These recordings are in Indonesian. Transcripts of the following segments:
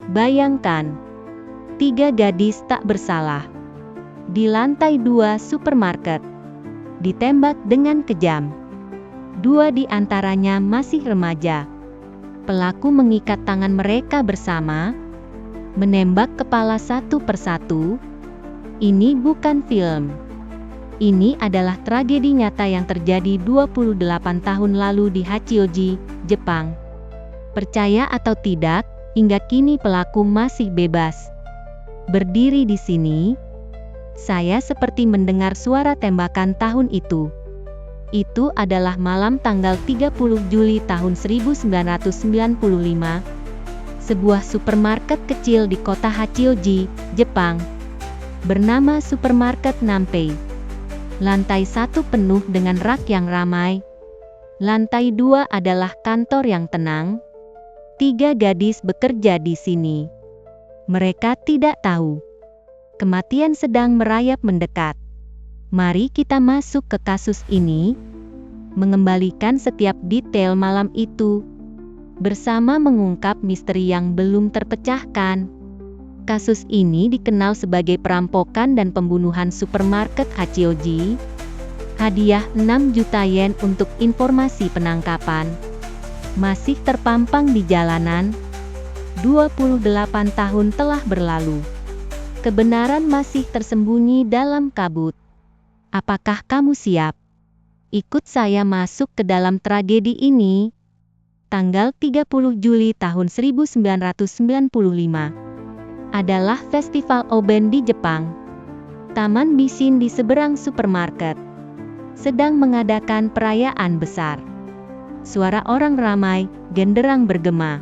Bayangkan, 3 gadis tak bersalah di lantai 2 supermarket ditembak dengan kejam. 2 di antaranya masih remaja. Pelaku mengikat tangan mereka bersama, menembak kepala satu persatu. Ini bukan film. Ini adalah tragedi nyata yang terjadi 28 tahun lalu di Hachioji, Jepang. Percaya atau tidak, hingga kini pelaku masih bebas. Berdiri di sini, saya seperti mendengar suara tembakan tahun itu. Itu adalah malam tanggal 30 Juli tahun 1995. Sebuah supermarket kecil di kota Hachioji, Jepang, bernama Supermarket Nampei. Lantai 1 penuh dengan rak yang ramai. Lantai 2 adalah kantor yang tenang. 3 gadis bekerja di sini. Mereka tidak tahu kematian sedang merayap mendekat. Mari kita masuk ke kasus ini, mengembalikan setiap detail malam itu, bersama mengungkap misteri yang belum terpecahkan. Kasus ini dikenal sebagai perampokan dan pembunuhan supermarket Hachioji. Hadiah 6 juta yen untuk informasi penangkapan. Masih terpampang di jalanan. 28 tahun telah berlalu. Kebenaran masih tersembunyi dalam kabut. Apakah kamu siap? Ikut saya masuk ke dalam tragedi ini. Tanggal 30 Juli tahun 1995. Adalah Festival Oben di Jepang. Taman Bishin di seberang supermarket sedang mengadakan perayaan besar. Suara orang ramai, genderang bergema.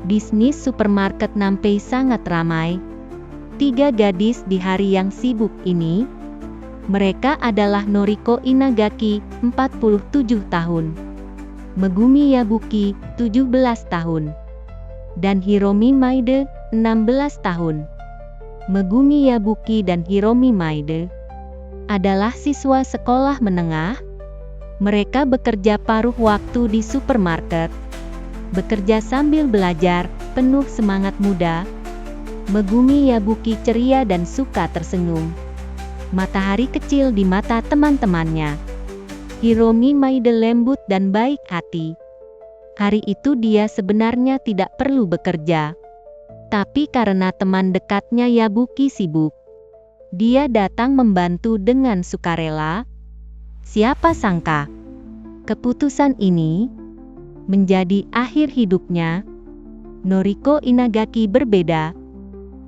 Bisnis supermarket Nampei sangat ramai. 3 gadis di hari yang sibuk ini. Mereka adalah Noriko Inagaki, 47 tahun. Megumi Yabuki, 17 tahun. Dan Hiromi Maide, 16 tahun. Megumi Yabuki dan Hiromi Maide adalah siswa sekolah menengah. Mereka bekerja paruh waktu di supermarket. Bekerja sambil belajar, penuh semangat muda. Megumi Yabuki ceria dan suka tersenyum. Matahari kecil di mata teman-temannya. Hiromi Maide lembut dan baik hati. Hari itu dia sebenarnya tidak perlu bekerja. Tapi karena teman dekatnya Yabuki sibuk, dia datang membantu dengan sukarela. Siapa sangka, keputusan ini menjadi akhir hidupnya. Noriko Inagaki berbeda.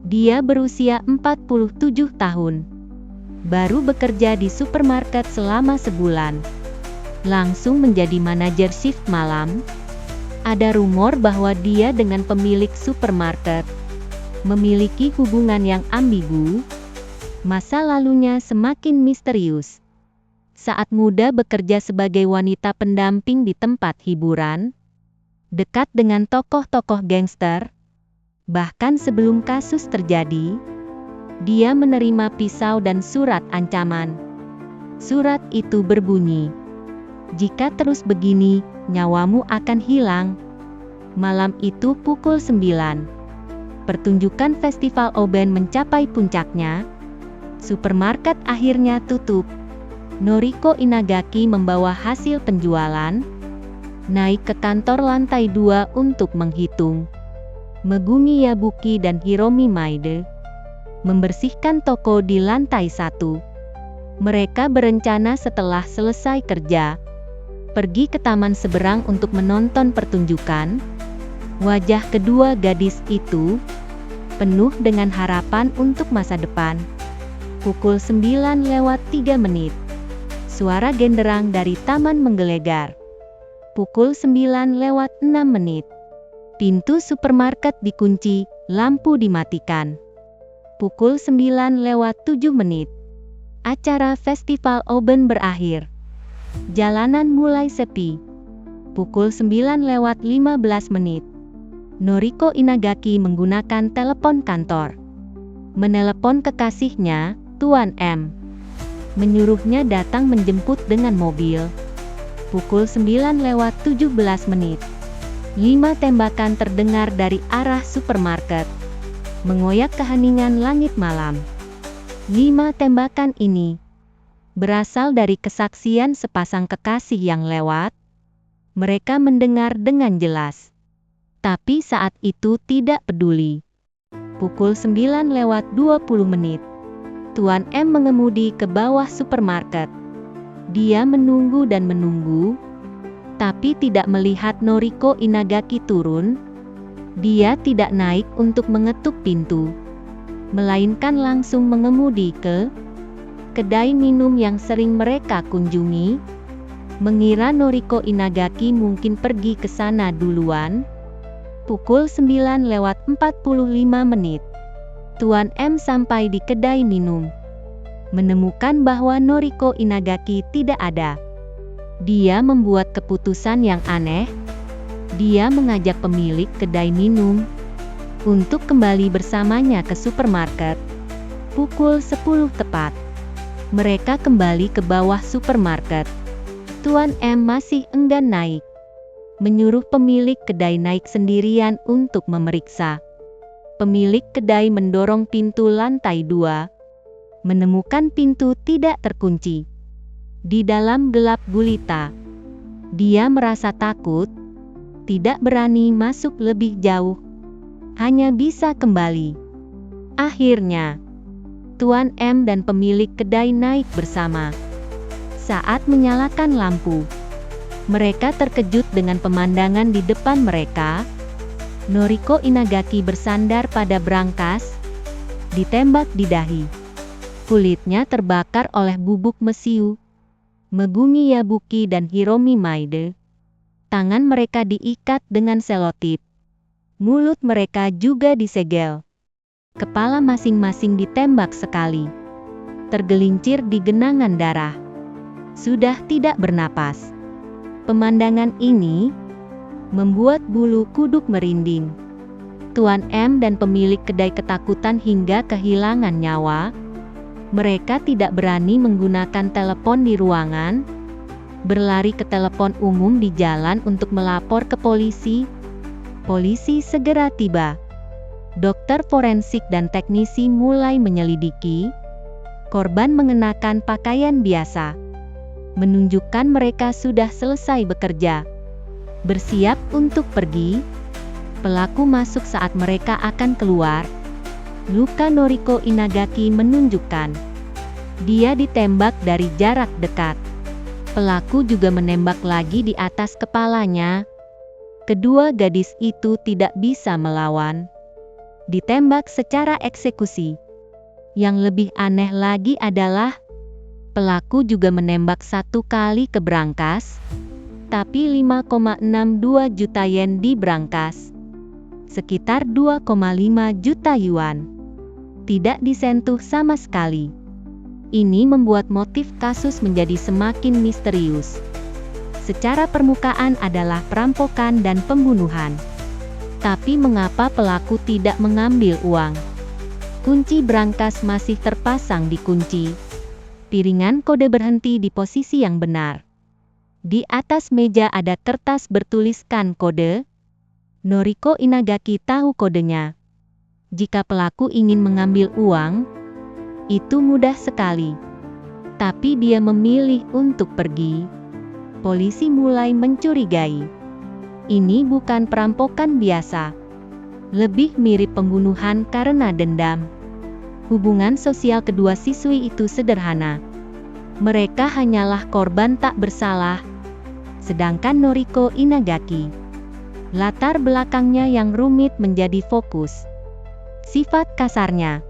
Dia berusia 47 tahun. Baru bekerja di supermarket selama sebulan. Langsung menjadi manajer shift malam. Ada rumor bahwa dia dengan pemilik supermarket memiliki hubungan yang ambigu. Masa lalunya semakin misterius. Saat muda bekerja sebagai wanita pendamping di tempat hiburan, dekat dengan tokoh-tokoh gangster. Bahkan sebelum kasus terjadi, dia menerima pisau dan surat ancaman. Surat itu berbunyi, "Jika terus begini, nyawamu akan hilang." Malam itu pukul 9. Pertunjukan Festival Oben mencapai puncaknya. Supermarket akhirnya tutup. Noriko Inagaki membawa hasil penjualan, naik ke kantor lantai 2 untuk menghitung. Megumi Yabuki dan Hiromi Maide membersihkan toko di lantai 1. Mereka berencana setelah selesai kerja, pergi ke taman seberang untuk menonton pertunjukan. Wajah kedua gadis itu penuh dengan harapan untuk masa depan. Pukul 9:03. Suara genderang dari taman menggelegar. Pukul 9:06. Pintu supermarket dikunci, lampu dimatikan. Pukul 9:07. Acara Festival Oben berakhir. Jalanan mulai sepi. Pukul 9:15. Noriko Inagaki menggunakan telepon kantor. Menelepon kekasihnya, Tuan M. Menyuruhnya datang menjemput dengan mobil. Pukul 9:17. 5 tembakan terdengar dari arah supermarket, mengoyak keheningan langit malam. 5 tembakan ini berasal dari kesaksian sepasang kekasih yang lewat. Mereka mendengar dengan jelas, tapi saat itu tidak peduli. Pukul 9:20, Tuan M mengemudi ke bawah supermarket. Dia menunggu dan menunggu, tapi tidak melihat Noriko Inagaki turun. Dia tidak naik untuk mengetuk pintu, melainkan langsung mengemudi ke kedai minum yang sering mereka kunjungi. Mengira Noriko Inagaki mungkin pergi ke sana duluan. Pukul 9:45, Tuan M sampai di kedai minum, menemukan bahwa Noriko Inagaki tidak ada. Dia membuat keputusan yang aneh. Dia mengajak pemilik kedai minum untuk kembali bersamanya ke supermarket. Pukul 10 tepat, mereka kembali ke bawah supermarket. Tuan M masih enggan naik, menyuruh pemilik kedai naik sendirian untuk memeriksa. Pemilik kedai mendorong pintu lantai 2, menemukan pintu tidak terkunci. Di dalam gelap gulita, dia merasa takut, tidak berani masuk lebih jauh, hanya bisa kembali. Akhirnya, Tuan M dan pemilik kedai naik bersama. Saat menyalakan lampu, mereka terkejut dengan pemandangan di depan mereka. Noriko Inagaki bersandar pada brankas, ditembak di dahi. Kulitnya terbakar oleh bubuk mesiu. Megumi Yabuki dan Hiromi Maide, tangan mereka diikat dengan selotip. Mulut mereka juga disegel. Kepala masing-masing ditembak sekali, tergelincir di genangan darah. Sudah tidak bernapas. Pemandangan ini membuat bulu kuduk merinding. Tuan M dan pemilik kedai ketakutan hingga kehilangan nyawa. Mereka tidak berani menggunakan telepon di ruangan, berlari ke telepon umum di jalan untuk melapor ke polisi. Polisi segera tiba. Dokter forensik dan teknisi mulai menyelidiki. Korban mengenakan pakaian biasa, menunjukkan mereka sudah selesai bekerja, bersiap untuk pergi. Pelaku masuk saat mereka akan keluar. Luka Noriko Inagaki menunjukkan dia ditembak dari jarak dekat. Pelaku juga menembak lagi di atas kepalanya. Kedua gadis itu tidak bisa melawan, ditembak secara eksekusi. Yang lebih aneh lagi adalah pelaku juga menembak 1 kali ke brankas, tapi 5,62 juta yen di brankas, sekitar 2,5 juta yuan, tidak disentuh sama sekali. Ini membuat motif kasus menjadi semakin misterius. Secara permukaan adalah perampokan dan pembunuhan. Tapi mengapa pelaku tidak mengambil uang? Kunci brankas masih terpasang di kunci. Piringan kode berhenti di posisi yang benar. Di atas meja ada kertas bertuliskan kode. Noriko Inagaki tahu kodenya. Jika pelaku ingin mengambil uang, itu mudah sekali. Tapi dia memilih untuk pergi. Polisi mulai mencurigai. Ini bukan perampokan biasa. Lebih mirip pembunuhan karena dendam. Hubungan sosial kedua siswi itu sederhana. Mereka hanyalah korban tak bersalah. Sedangkan Noriko Inagaki, latar belakangnya yang rumit menjadi fokus. Sifat kasarnya,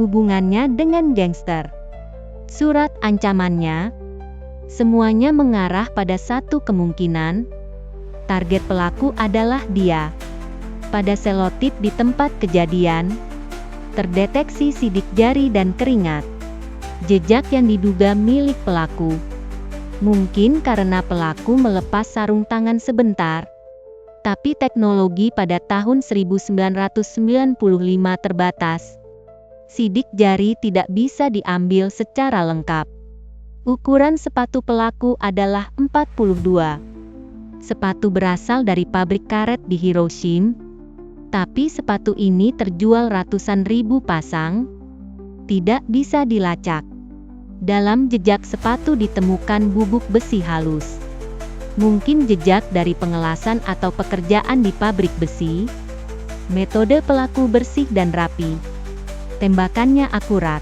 hubungannya dengan gangster, surat ancamannya, semuanya mengarah pada satu kemungkinan. Target pelaku adalah dia. Pada selotip di tempat kejadian, terdeteksi sidik jari dan keringat. Jejak yang diduga milik pelaku. Mungkin karena pelaku melepas sarung tangan sebentar. Tapi teknologi pada tahun 1995 terbatas. Sidik jari tidak bisa diambil secara lengkap. Ukuran sepatu pelaku adalah 42 Sepatu berasal dari pabrik karet di Hiroshima, tapi sepatu ini terjual ratusan ribu pasang, tidak bisa dilacak. Dalam jejak sepatu ditemukan bubuk besi halus. Mungkin jejak dari pengelasan atau pekerjaan di pabrik besi. Metode pelaku bersih dan rapi. Tembakannya akurat.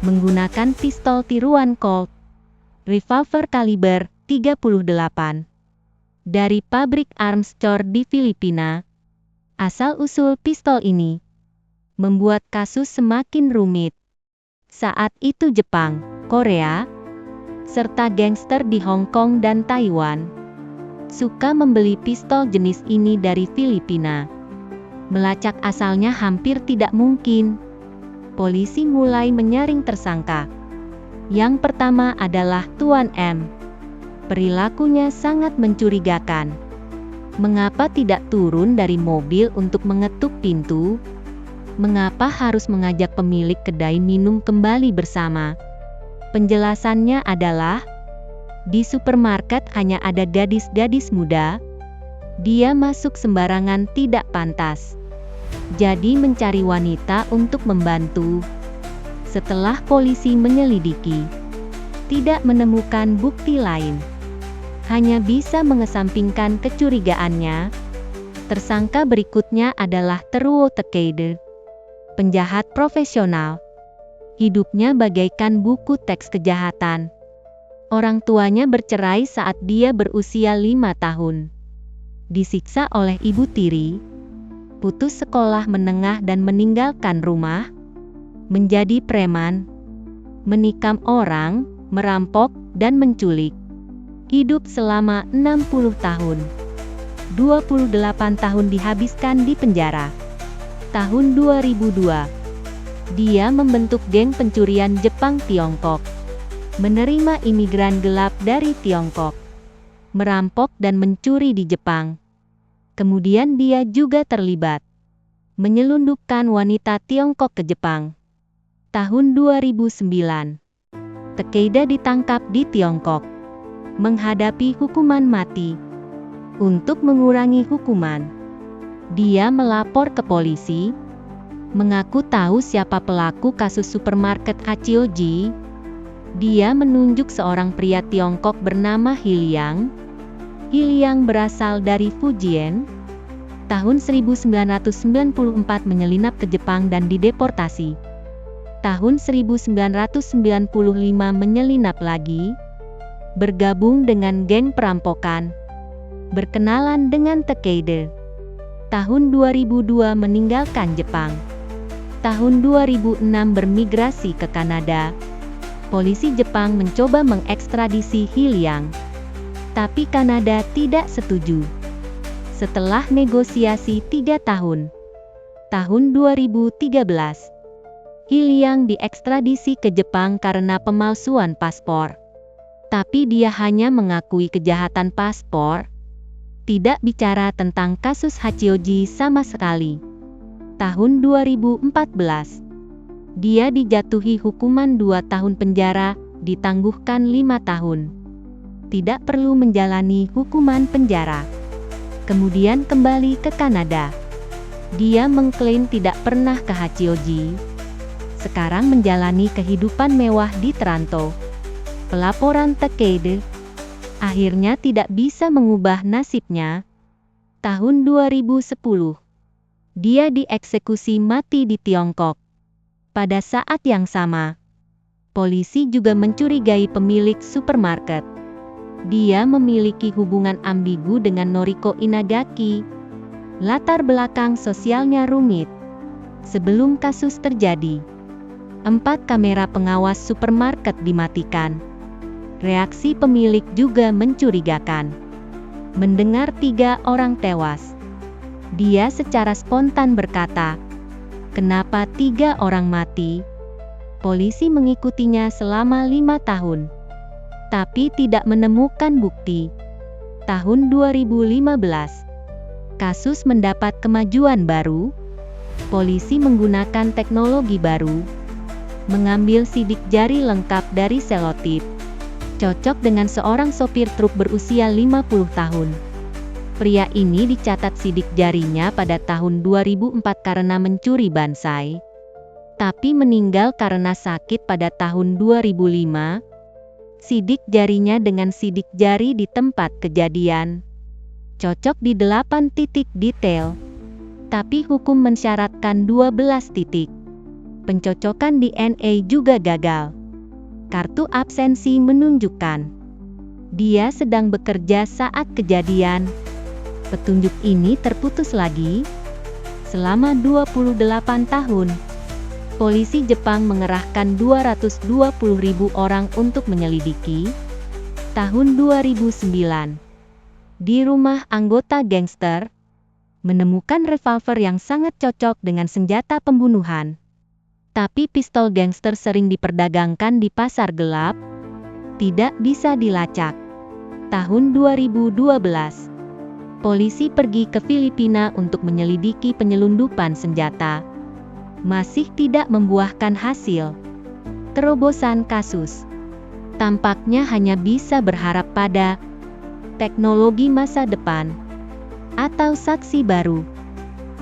Menggunakan pistol tiruan Colt. Revolver kaliber 38. Dari pabrik arms store di Filipina. Asal-usul pistol ini membuat kasus semakin rumit. Saat itu Jepang, Korea, serta gangster di Hong Kong dan Taiwan suka membeli pistol jenis ini dari Filipina. Melacak asalnya hampir tidak mungkin. Polisi mulai menyaring tersangka. Yang pertama adalah Tuan M. Perilakunya sangat mencurigakan. Mengapa tidak turun dari mobil untuk mengetuk pintu? Mengapa harus mengajak pemilik kedai minum kembali bersama? Penjelasannya adalah, di supermarket hanya ada gadis-gadis muda. Dia masuk sembarangan tidak pantas. Jadi mencari wanita untuk membantu. Setelah polisi menyelidiki, tidak menemukan bukti lain. Hanya bisa mengesampingkan kecurigaannya. Tersangka berikutnya adalah Teruo Takeda, penjahat profesional. Hidupnya bagaikan buku teks kejahatan. Orang tuanya bercerai saat dia berusia 5 tahun. Disiksa oleh ibu tiri, putus sekolah menengah dan meninggalkan rumah, menjadi preman, menikam orang, merampok, dan menculik. Hidup selama 60 tahun. 28 tahun dihabiskan di penjara. Tahun 2002, dia membentuk geng pencurian Jepang-Tiongkok. Menerima imigran gelap dari Tiongkok. Merampok dan mencuri di Jepang. Kemudian dia juga terlibat menyelundupkan wanita Tiongkok ke Jepang. Tahun 2009, Takeda ditangkap di Tiongkok. Menghadapi hukuman mati. Untuk mengurangi hukuman, dia melapor ke polisi, mengaku tahu siapa pelaku kasus supermarket Hachioji. Dia menunjuk seorang pria Tiongkok bernama Hiliang. Hiliang berasal dari Fujian. Tahun 1994 menyelinap ke Jepang dan dideportasi. Tahun 1995 menyelinap lagi, bergabung dengan geng perampokan, berkenalan dengan Takeda. Tahun 2002 meninggalkan Jepang. Tahun 2006 bermigrasi ke Kanada. Polisi Jepang mencoba mengekstradisi Hiliang, tapi Kanada tidak setuju. Setelah negosiasi 3 tahun, tahun 2013, Hiliang diekstradisi ke Jepang karena pemalsuan paspor. Tapi dia hanya mengakui kejahatan paspor, tidak bicara tentang kasus Hachioji sama sekali. Tahun 2014, dia dijatuhi hukuman 2 tahun penjara, ditangguhkan 5 tahun. Tidak perlu menjalani hukuman penjara. Kemudian kembali ke Kanada. Dia mengklaim tidak pernah ke Hachioji. Sekarang menjalani kehidupan mewah di Toronto. Pelaporan Takeda akhirnya tidak bisa mengubah nasibnya. Tahun 2010, dia dieksekusi mati di Tiongkok. Pada saat yang sama, polisi juga mencurigai pemilik supermarket. Dia memiliki hubungan ambigu dengan Noriko Inagaki. Latar belakang sosialnya rumit. Sebelum kasus terjadi, 4 kamera pengawas supermarket dimatikan. Reaksi pemilik juga mencurigakan. Mendengar 3 orang tewas, dia secara spontan berkata, "Kenapa 3 orang mati?" Polisi mengikutinya selama 5 tahun, tapi tidak menemukan bukti. Tahun 2015, kasus mendapat kemajuan baru. Polisi menggunakan teknologi baru, mengambil sidik jari lengkap dari selotip. Cocok dengan seorang sopir truk berusia 50 tahun. Pria ini dicatat sidik jarinya pada tahun 2004 karena mencuri bansai, tapi meninggal karena sakit pada tahun 2005. Sidik jarinya dengan sidik jari di tempat kejadian cocok di 8 titik detail, tapi hukum mensyaratkan 12 titik. Pencocokan DNA juga gagal. Kartu absensi menunjukkan dia sedang bekerja saat kejadian. Petunjuk ini terputus lagi. Selama 28 tahun, polisi Jepang mengerahkan 220.000 orang untuk menyelidiki. Tahun 2009, di rumah anggota gangster, menemukan revolver yang sangat cocok dengan senjata pembunuhan. Tapi pistol gangster sering diperdagangkan di pasar gelap, tidak bisa dilacak. Tahun 2012, polisi pergi ke Filipina untuk menyelidiki penyelundupan senjata. Masih tidak membuahkan hasil. Terobosan kasus tampaknya hanya bisa berharap pada teknologi masa depan atau saksi baru.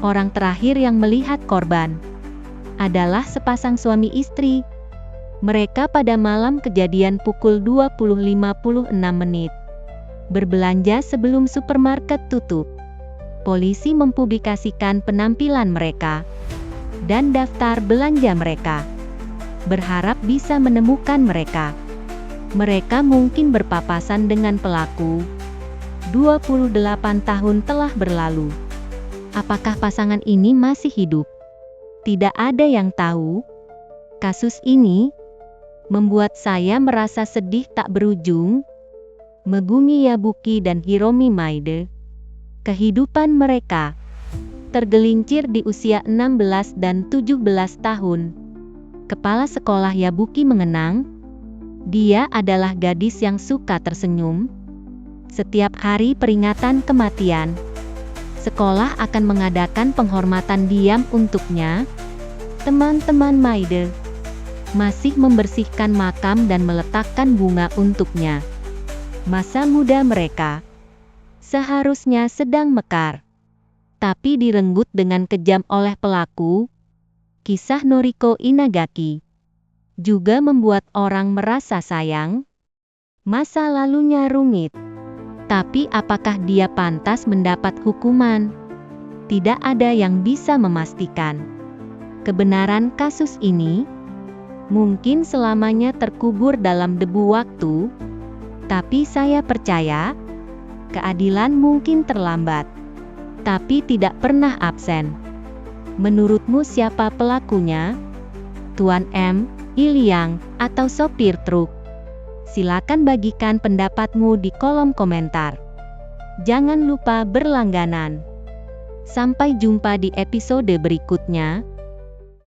Orang terakhir yang melihat korban adalah sepasang suami istri. Mereka pada malam kejadian pukul 20.56 berbelanja sebelum supermarket tutup. Polisi mempublikasikan penampilan mereka dan daftar belanja mereka, berharap bisa menemukan mereka. Mereka mungkin berpapasan dengan pelaku. 28 tahun telah berlalu. Apakah pasangan ini masih hidup? Tidak ada yang tahu. Kasus ini membuat saya merasa sedih tak berujung. Megumi Yabuki dan Hiromi Maide, kehidupan mereka tergelincir di usia 16 dan 17 tahun. Kepala sekolah Yabuki mengenang, dia adalah gadis yang suka tersenyum. Setiap hari peringatan kematian, sekolah akan mengadakan penghormatan diam untuknya. Teman-teman Maide masih membersihkan makam dan meletakkan bunga untuknya. Masa muda mereka seharusnya sedang mekar, tapi direnggut dengan kejam oleh pelaku. Kisah Noriko Inagaki juga membuat orang merasa sayang. Masa lalunya rumit, tapi apakah dia pantas mendapat hukuman? Tidak ada yang bisa memastikan kebenaran kasus ini. Mungkin selamanya terkubur dalam debu waktu, tapi saya percaya keadilan mungkin terlambat, tapi tidak pernah absen. Menurutmu siapa pelakunya? Tuan M, Iliang, atau sopir truk? Silakan bagikan pendapatmu di kolom komentar. Jangan lupa berlangganan. Sampai jumpa di episode berikutnya.